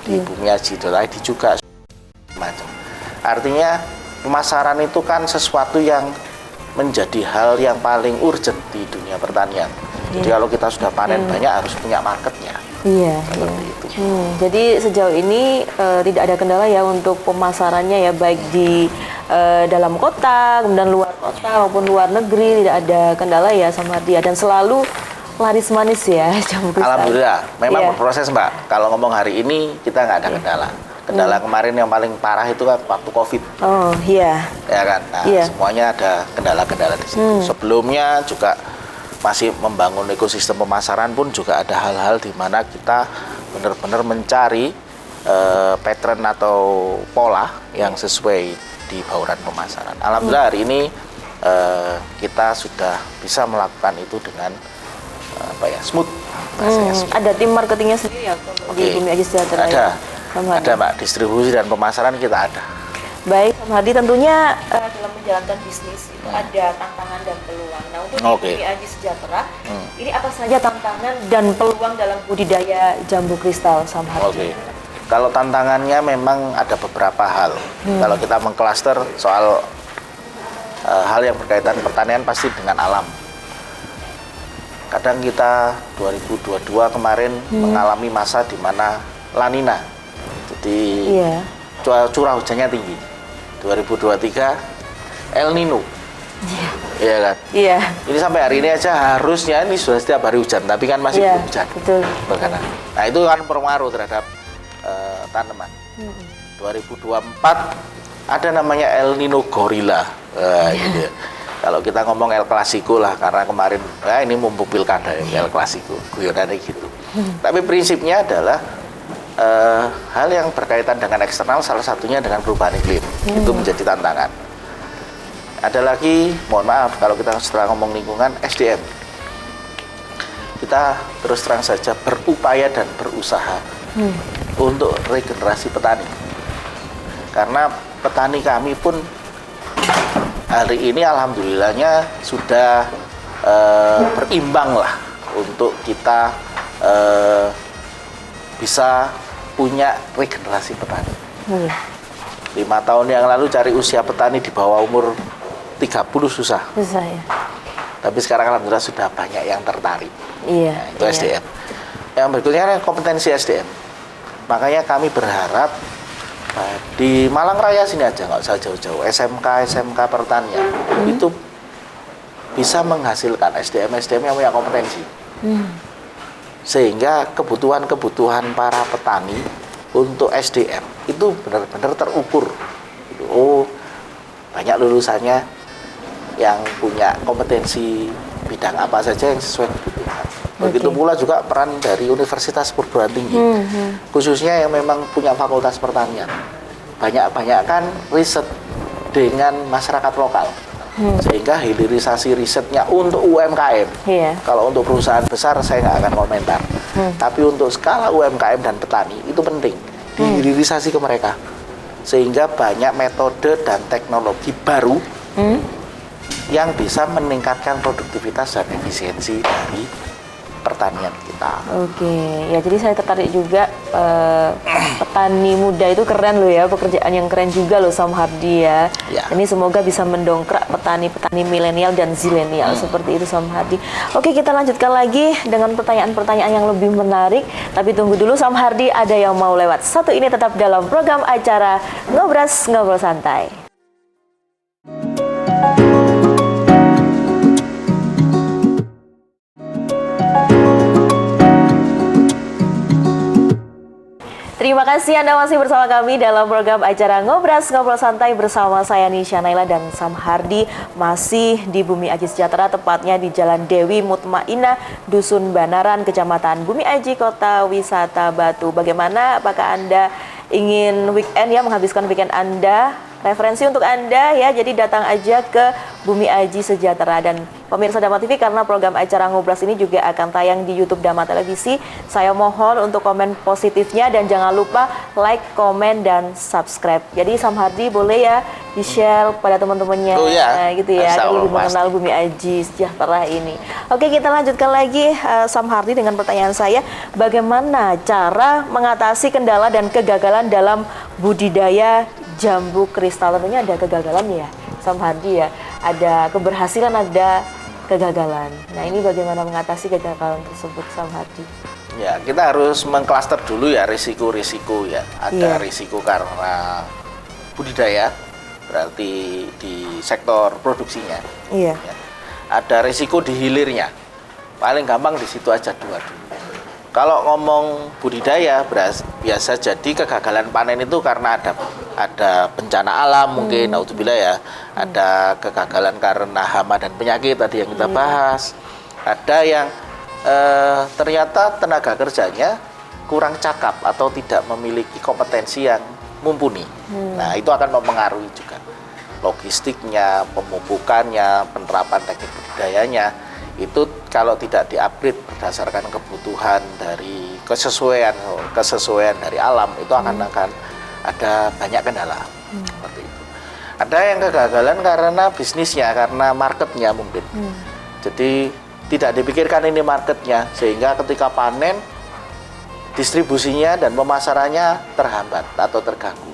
di bumiaji.id juga macam. Artinya pemasaran itu kan sesuatu yang menjadi hal yang paling urgent di dunia pertanian. Jadi kalau kita sudah panen banyak harus punya marketnya. Iya. Seperti itu. Jadi sejauh ini tidak ada kendala ya untuk pemasarannya ya, baik di dalam kota, kemudian luar kota maupun luar negeri, tidak ada kendala ya sama dia, dan selalu laris manis ya jambu kristal. Alhamdulillah, memang Iya. berproses Mbak. Kalau ngomong hari ini kita nggak ada kendala. Kendala kemarin yang paling parah itu kan waktu COVID, Oh iya. ya kan. Nah, Iya. semuanya ada kendala-kendala di situ. Sebelumnya juga masih membangun ekosistem pemasaran pun juga ada hal-hal di mana kita benar-benar mencari pattern atau pola yang sesuai di bauran pemasaran. Alhamdulillah hari ini kita sudah bisa melakukan itu dengan smooth. Bahasanya smooth. Ada tim marketingnya sendiri ya di Oke. Bumi Aji Sejahtera Ada, ya? Sama ada Mbak, distribusi dan pemasaran kita ada. Baik, Sama Hadi, tentunya dalam menjalankan bisnis itu ada tantangan dan peluang. Nah, untuk Oke. di Bumi Aji Sejahtera, ini apa saja tantangan dan peluang dalam budidaya jambu kristal Sama Hadi? Oke. Kalau tantangannya memang ada beberapa hal. Kalau kita mengklaster soal hal yang berkaitan pertanian pasti dengan alam. Kadang kita 2022 kemarin mengalami masa di mana La Nina. Jadi Iya. curah hujannya tinggi. 2023 El Nino. Iya kan? Iya. Ini sampai hari ini aja harusnya ini sudah setiap hari hujan, tapi kan masih Iya, belum hujan. betul. Bagaimana? Nah, itu kan berpengaruh terhadap tanaman. 2024 ada namanya El Nino Gorilla. Gitu ya. Kalau kita ngomong El Clasico lah, karena kemarin ya ini mumpung pilkada ya, El Clasico, guyonannya gitu. Tapi prinsipnya adalah hal yang berkaitan dengan eksternal, salah satunya dengan perubahan iklim. Itu menjadi tantangan. Ada lagi, mohon maaf kalau kita setelah ngomong lingkungan, SDM. Kita terus terang saja berupaya dan berusaha untuk regenerasi petani. Karena petani kami pun hari ini alhamdulillahnya sudah berimbang lah untuk kita bisa punya regenerasi petani. 5 tahun yang lalu cari usia petani di bawah umur 30 susah. Susah ya. Tapi sekarang alhamdulillah sudah banyak yang tertarik. Iya. Nah, itu SDM. Yang berikutnya adalah kompetensi SDM. Makanya kami berharap di Malang Raya sini aja, nggak usah jauh-jauh, SMK pertanian itu bisa menghasilkan SDM yang punya kompetensi, sehingga kebutuhan para petani untuk SDM itu benar-benar terukur. Oh, banyak lulusannya yang punya kompetensi bidang apa saja yang sesuai kebutuhan. Begitu pula juga peran dari universitas perguruan tinggi, khususnya yang memang punya fakultas pertanian. Banyak-banyakkan riset dengan masyarakat lokal, sehingga hilirisasi risetnya untuk UMKM. Kalau untuk perusahaan besar saya nggak akan komentar, tapi untuk skala UMKM dan petani itu penting dihilirisasi ke mereka, sehingga banyak metode dan teknologi baru yang bisa meningkatkan produktivitas dan efisiensi dari pertanian kita. Oke, ya jadi saya tertarik juga, petani muda itu keren loh ya, pekerjaan yang keren juga loh Sam Hardi ya. Ini semoga bisa mendongkrak petani-petani milenial dan zilenial seperti itu Sam Hardi. Oke, kita lanjutkan lagi dengan pertanyaan-pertanyaan yang lebih menarik. Tapi tunggu dulu Sam Hardi, ada yang mau lewat. Satu ini tetap dalam program acara Ngobras Ngobrol Santai. Terima kasih Anda masih bersama kami dalam program acara Ngobras Ngobrol Santai bersama saya Nisha Naila dan Sam Hardi, masih di Bumi Aji Sejahtera, tepatnya di Jalan Dewi Mutmainah, Dusun Banaran, Kecamatan Bumi Aji, Kota Wisata Batu. Bagaimana? Apakah Anda ingin weekend ya, menghabiskan weekend Anda? Referensi untuk Anda ya, jadi datang aja ke Bumi Aji Sejahtera. Dan pemirsa Dama TV, karena program acara Ngobras ini juga akan tayang di YouTube Dama Televisi, saya mohon untuk komen positifnya dan jangan lupa like, komen, dan subscribe. Jadi Sam Hardi boleh ya di-share pada teman-temannya, gitu ya, agar lebih mengenal Bumi Aji Sejahtera ini. Oke, kita lanjutkan lagi Sam Hardi dengan pertanyaan saya, bagaimana cara mengatasi kendala dan kegagalan dalam budidaya jambu kristal? Tentunya ada kegagalan ya Sam Hardi ya, ada keberhasilan, ada kegagalan. Nah, ini bagaimana mengatasi kegagalan tersebut Sam Hardi? Ya, kita harus mengklaster dulu ya risiko-risiko ya. Ada risiko karena budidaya, berarti di sektor produksinya. Ya. Ada risiko di hilirnya. Paling gampang di situ aja dua dulu. Kalau ngomong budidaya, biasa jadi kegagalan panen itu karena ada bencana alam mungkin, naudzubillah ya. Ada kegagalan karena hama dan penyakit tadi yang kita bahas. Ada yang ternyata tenaga kerjanya kurang cakap atau tidak memiliki kompetensi yang mumpuni. Nah, itu akan mempengaruhi juga logistiknya, pemupukannya, penerapan teknik budidayanya. Itu kalau tidak di-upgrade berdasarkan kebutuhan dari kesesuaian dari alam, itu akan ada banyak kendala seperti itu. Ada yang kegagalan karena bisnisnya, karena marketnya mungkin. Jadi tidak dipikirkan ini marketnya, sehingga ketika panen distribusinya dan pemasarannya terhambat atau terganggu.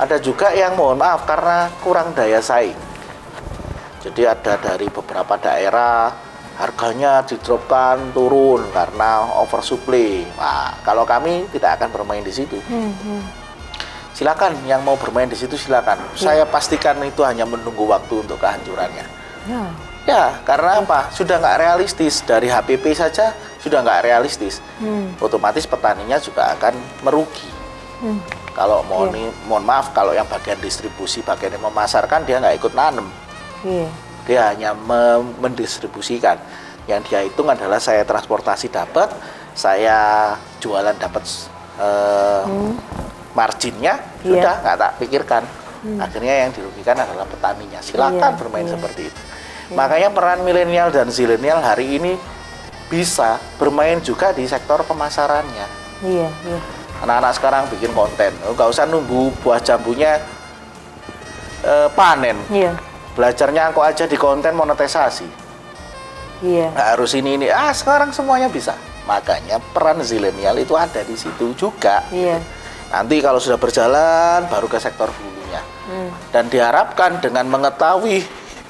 Ada juga yang mohon maaf karena kurang daya saing. Jadi ada dari beberapa daerah harganya didropkan turun karena oversupply. Nah, kalau kami tidak akan bermain di situ. Silakan yang mau bermain di situ silakan. Saya pastikan itu hanya menunggu waktu untuk kehancurannya. Ya, karena apa? Sudah nggak realistis, dari HPP saja sudah nggak realistis. Otomatis petaninya juga akan merugi. Kalau mohon maaf, kalau yang bagian distribusi, bagian yang memasarkan, dia nggak ikut nanem. Dia hanya mendistribusikan. Yang dia hitung adalah saya transportasi dapat, saya jualan dapat marginnya, sudah nggak tak pikirkan. Akhirnya yang dirugikan adalah petaninya. Silakan bermain seperti itu. Makanya peran milenial dan zilenial hari ini bisa bermain juga di sektor pemasarannya. Iya. Anak-anak sekarang bikin konten, nggak usah nunggu buah jambunya panen. Iya. Belajarnya kok aja di konten monetisasi. Iya. Nggak harus ini. Sekarang semuanya bisa. Makanya peran zilenial itu ada di situ juga. Iya. Nanti kalau sudah berjalan, baru ke sektor hulunya. Dan diharapkan dengan mengetahui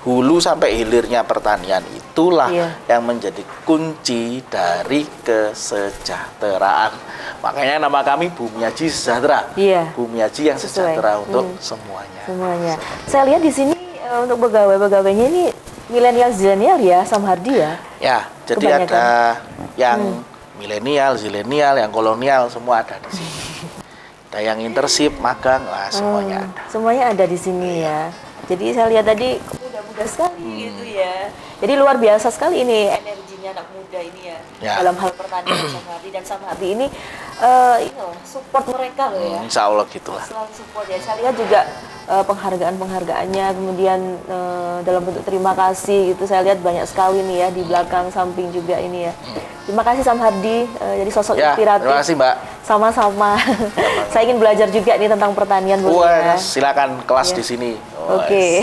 hulu sampai hilirnya pertanian, itulah yang menjadi kunci dari kesejahteraan. Makanya nama kami Bumiaji Sejahtera. Bumiaji yang sejahtera untuk semuanya. Saya lihat di sini untuk pegawai-pegawainya ini milenial zilenial ya, Sam Hardi ya. Ya, jadi ada yang milenial, zilenial, yang kolonial, semua ada di sini. Ada yang internship, magang, semuanya ada. Semuanya ada di sini ya. Jadi saya lihat tadi muda-muda sekali gitu ya. Jadi luar biasa sekali ini energinya anak muda ini ya. Dalam hal pertanian Sam Hardi, dan Sam Hardi ini support mereka loh ya. Insya Allah gitulah. Selalu support ya. Saya lihat juga penghargaan-penghargaannya, kemudian dalam bentuk terima kasih gitu. Saya lihat banyak sekali nih ya di belakang samping juga ini ya. Terima kasih Sam Hardi, jadi sosok inspiratif. Terima kasih Mbak. Sama-sama. Saya ingin belajar juga nih tentang pertanian. Ya. Silakan kelas di sini. Oke,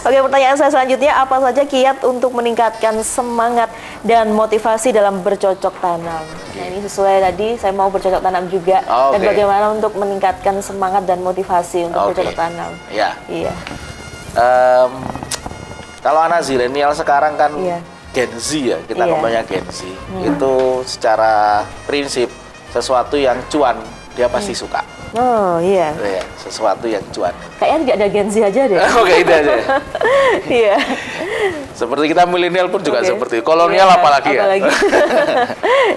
pertanyaan saya selanjutnya, apa saja kiat untuk meningkatkan semangat dan motivasi dalam bercocok tanam? Nah ini sesuai tadi, saya mau bercocok tanam juga. Dan bagaimana untuk meningkatkan semangat dan motivasi untuk bercocok tanam? Iya. Kalau anak zilenial sekarang kan Gen Z ya, kita ngomongnya Gen Z. Itu secara prinsip sesuatu yang cuan dia pasti suka. Oh iya. Sesuatu yang cuan. Kayaknya tidak ada Gen Z aja deh. Oke, itu aja. Iya. Seperti kita milenial pun juga seperti kolonial apalagi ya.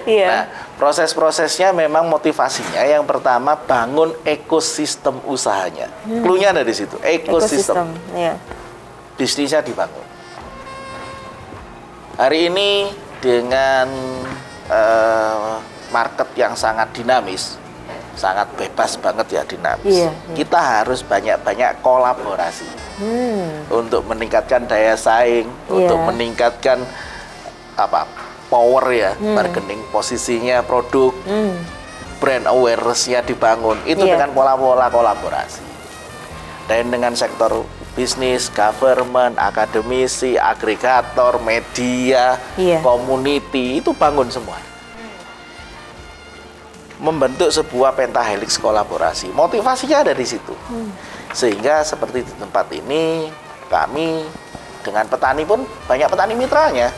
Iya. Nah, proses-prosesnya memang motivasinya yang pertama bangun ekosistem usahanya. Cluenya ada di situ, ekosistem. Bisnisnya dibangun. Hari ini dengan market yang sangat dinamis, sangat bebas banget ya, dinamis. Kita harus banyak-banyak kolaborasi untuk meningkatkan daya saing, untuk meningkatkan power ya, bargaining posisinya produk, brand awareness-nya dibangun. Itu dengan pola-pola kolaborasi. Dan dengan sektor bisnis, government, akademisi, agregator, media, community, itu bangun semua. Membentuk sebuah pentahelix kolaborasi. Motivasinya ada di situ. Sehingga seperti di tempat ini, kami dengan petani pun banyak petani mitranya.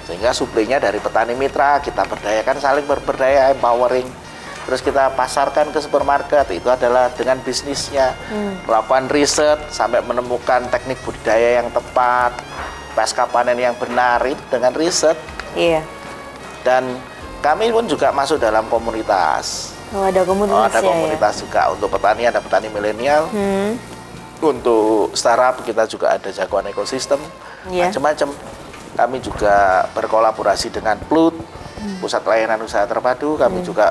Sehingga suplainya dari petani mitra, kita berdayakan, saling berberdaya, empowering. Terus kita pasarkan ke supermarket, itu adalah dengan bisnisnya. Melakukan riset sampai menemukan teknik budidaya yang tepat, pasca panen yang benar, itu dengan riset. Dan kami pun juga masuk dalam komunitas. Ada komunitas. Ada komunitas juga untuk petani, ada petani milenial. Untuk startup kita juga ada jagoan ekosistem, macam-macam. Kami juga berkolaborasi dengan PLUT, Pusat Layanan Usaha Terpadu. Kami juga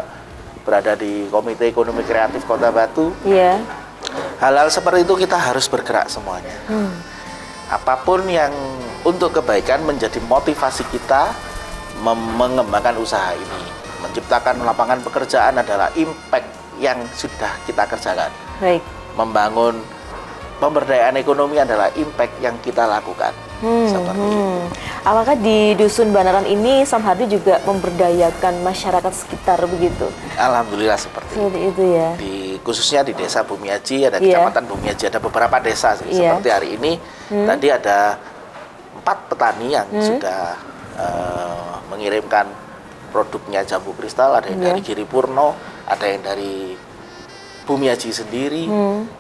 berada di Komite Ekonomi Kreatif Kota Batu. Hal-hal seperti itu kita harus bergerak semuanya. Apapun yang untuk kebaikan menjadi motivasi kita mengembangkan usaha ini. Menciptakan lapangan pekerjaan adalah impact yang sudah kita kerjakan. Membangun pemberdayaan ekonomi adalah impact yang kita lakukan. Seperti itu. Apakah di Dusun Banaran ini Sam Hardi juga memberdayakan masyarakat sekitar begitu? Alhamdulillah seperti itu ya. Khususnya di Desa Bumiaji, ada Kecamatan Bumiaji, ada beberapa desa sih. Seperti hari ini, tadi ada 4 petani yang sudah mengirimkan produknya jambu kristal. Ada yang dari Giri Purno, ada yang dari Bumiaji sendiri,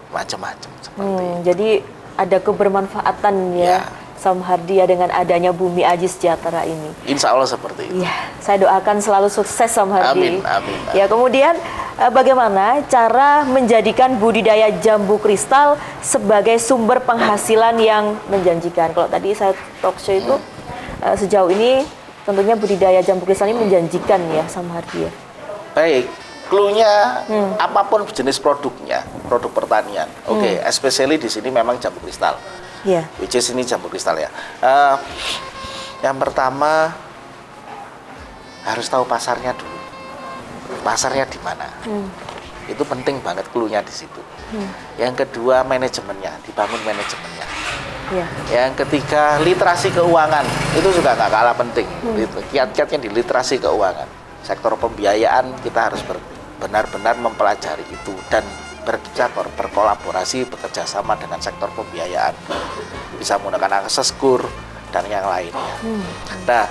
macam-macam seperti itu. Jadi ada kebermanfaatan ya. Samhardi ya dengan adanya Bumi Aji Sejahtera ini? Insya Allah seperti itu. Iya, saya doakan selalu sukses Samhardi. Amin, amin. Ya, kemudian bagaimana cara menjadikan budidaya jambu kristal sebagai sumber penghasilan yang menjanjikan? Kalau tadi saya talk show itu sejauh ini tentunya budidaya jambu kristal ini menjanjikan ya Samhardi ya. Baik, clue-nya apapun jenis produknya, produk pertanian. Oke, especially di sini memang jambu kristal. Iya. Which is ini jambu kristal ya. Yang pertama harus tahu pasarnya dulu. Pasarnya di mana? Itu penting banget clue-nya di situ. Yang kedua manajemennya, dibangun manajemennya. Iya. Yang ketiga literasi keuangan, itu juga nggak kalah penting. Kiat-kiatnya di literasi keuangan. Sektor pembiayaan kita harus benar-benar mempelajari itu dan berkolaborasi, bekerja sama dengan sektor pembiayaan, bisa menggunakan akses kur dan yang lainnya. Nah,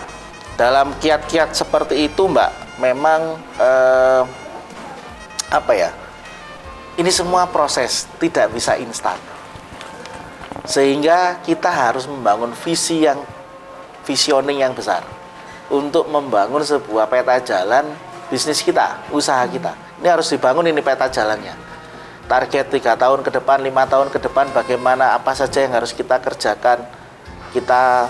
dalam kiat-kiat seperti itu, Mbak, memang ini semua proses tidak bisa instan, sehingga kita harus membangun visioning yang besar untuk membangun sebuah peta jalan bisnis kita, usaha kita. Ini harus dibangun ini peta jalannya. Target 3 tahun ke depan, 5 tahun ke depan, bagaimana, apa saja yang harus kita kerjakan. Kita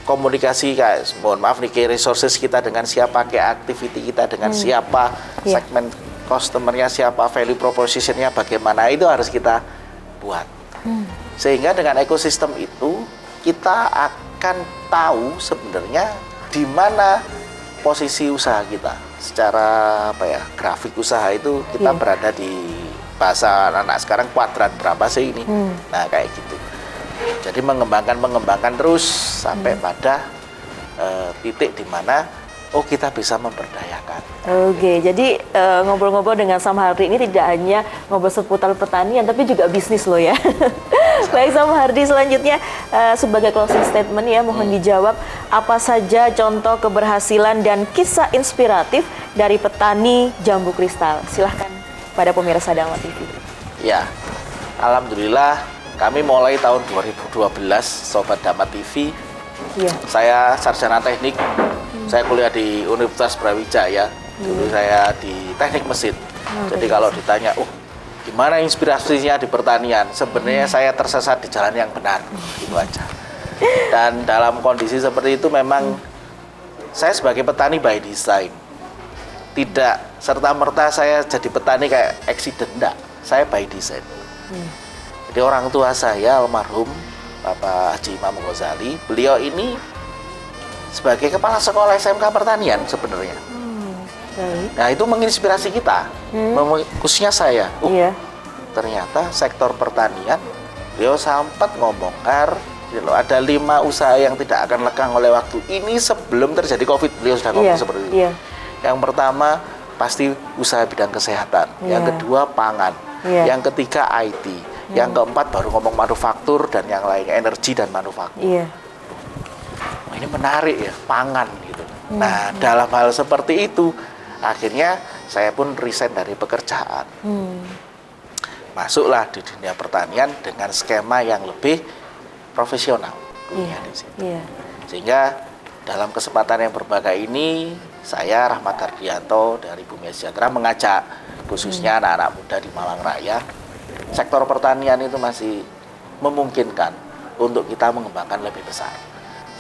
komunikasi, mohon maaf nih, resources kita dengan siapa, activity kita dengan siapa, segmen customer-nya siapa, value proposition-nya bagaimana, itu harus kita buat. Sehingga dengan ekosistem itu, kita akan tahu sebenarnya di mana posisi usaha kita. Secara grafik usaha itu kita berada di bahasa anak sekarang kuadran berapa sih ini. Nah, kayak gitu. Jadi mengembangkan terus sampai pada titik di mana kita bisa memberdayakan. Oke, jadi ngobrol-ngobrol dengan Samhardi ini tidak hanya ngobrol seputar pertanian, tapi juga bisnis loh ya. Baik Samhardi, selanjutnya sebagai closing statement ya, mohon dijawab apa saja contoh keberhasilan dan kisah inspiratif dari petani jambu kristal. Silahkan pada pemirsa Dharma TV. Ya, alhamdulillah kami mulai tahun 2012 Sobat Dharma TV. Ya. Saya sarjana teknik, saya kuliah di Universitas Brawijaya. Dulu saya di teknik mesin. Jadi kalau ditanya, gimana inspirasinya di pertanian? Sebenarnya saya tersesat di jalan yang benar, itu aja. Dan dalam kondisi seperti itu memang saya sebagai petani by design. Tidak serta-merta saya jadi petani kayak accident, enggak. Saya by design. Jadi orang tua saya almarhum Bapak Haji Imam Ghazali, beliau ini sebagai kepala sekolah SMK pertanian sebenarnya. Nah, itu menginspirasi kita, khususnya saya. Ternyata sektor pertanian, beliau sempat ngomongkan ada 5 usaha yang tidak akan lekang oleh waktu. Ini sebelum terjadi COVID, beliau sudah ngomong seperti itu. Yang pertama pasti usaha bidang kesehatan, yang kedua pangan, yang ketiga IT, yang keempat baru ngomong manufaktur dan yang lain, energi dan manufaktur. Ini menarik ya, pangan gitu. Nah, dalam hal seperti itu, akhirnya saya pun resign dari pekerjaan. Masuklah di dunia pertanian dengan skema yang lebih profesional. Sehingga dalam kesempatan yang berbahagia ini, saya Rahmat Hardianto dari Bumi Aji Sejahtera mengajak khususnya anak-anak muda di Malang Raya, sektor pertanian itu masih memungkinkan untuk kita mengembangkan lebih besar.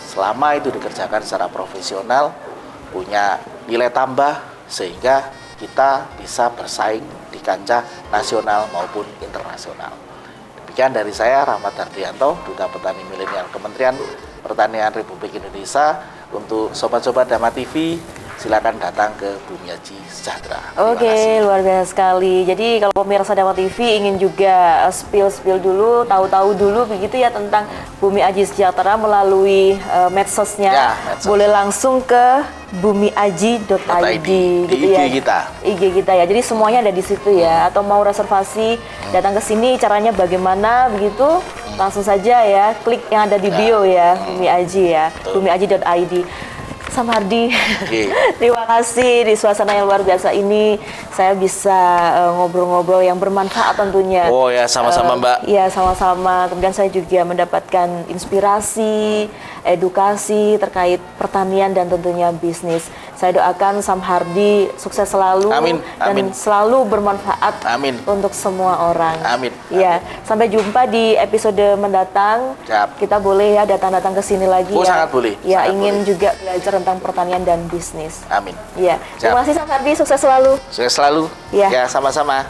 Selama itu dikerjakan secara profesional, punya nilai tambah, sehingga kita bisa bersaing di kancah nasional maupun internasional. Demikian dari saya, Rahmat Hardianto, Duta Petani Milenial Kementerian Pertanian Republik Indonesia. Untuk sobat-sobat Dharma TV, silakan datang ke Bumi Aji Sejahtera. Oke, luar biasa sekali. Jadi kalau pemirsa Dharma TV ingin juga spill dulu, tahu-tahu dulu begitu ya tentang Bumi Aji Sejahtera melalui medsosnya, boleh langsung ke bumiaji.id gitu ya. IG kita ya. Jadi semuanya ada di situ ya. Atau mau reservasi datang ke sini, caranya bagaimana begitu? Langsung saja ya, klik yang ada di bio ya, Bumi Aji ya, bumiaji.id. Sam Hardi, Oke. terima kasih di suasana yang luar biasa ini saya bisa ngobrol-ngobrol yang bermanfaat tentunya. Oh ya, sama-sama Mbak. Iya, sama-sama. Kemudian saya juga mendapatkan inspirasi, edukasi terkait pertanian dan tentunya bisnis. Saya doakan Sam Hardi sukses selalu Amin, amin. dan selalu bermanfaat Amin. untuk semua orang. Amin, Iya, sampai jumpa di episode mendatang. Siap. Kita boleh ya datang-datang ke sini lagi Oh, ya. sangat boleh, Ya, sangat ingin boleh. juga belajar tentang pertanian dan bisnis. Amin. Iya. Siap. Terima kasih Sam Hardi, sukses selalu. Sukses selalu. Iya. Ya, sama-sama.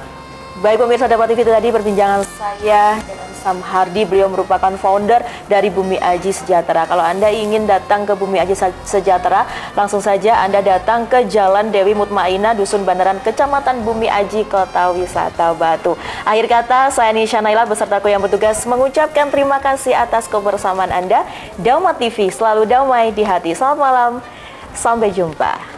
Baik pemirsa Dapat TV, itu tadi perbincangan saya dengan Sam Hardi. Beliau merupakan founder dari Bumi Aji Sejahtera. Kalau Anda ingin datang ke Bumi Aji Sejahtera, langsung saja Anda datang ke Jalan Dewi Mutmainah, Dusun Bandaran, Kecamatan Bumi Aji, Kota Wisata Batu. Akhir kata, saya Nisha Naila besertaku yang bertugas mengucapkan terima kasih atas kebersamaan Anda. Daumat TV, selalu damai di hati. Selamat malam, sampai jumpa.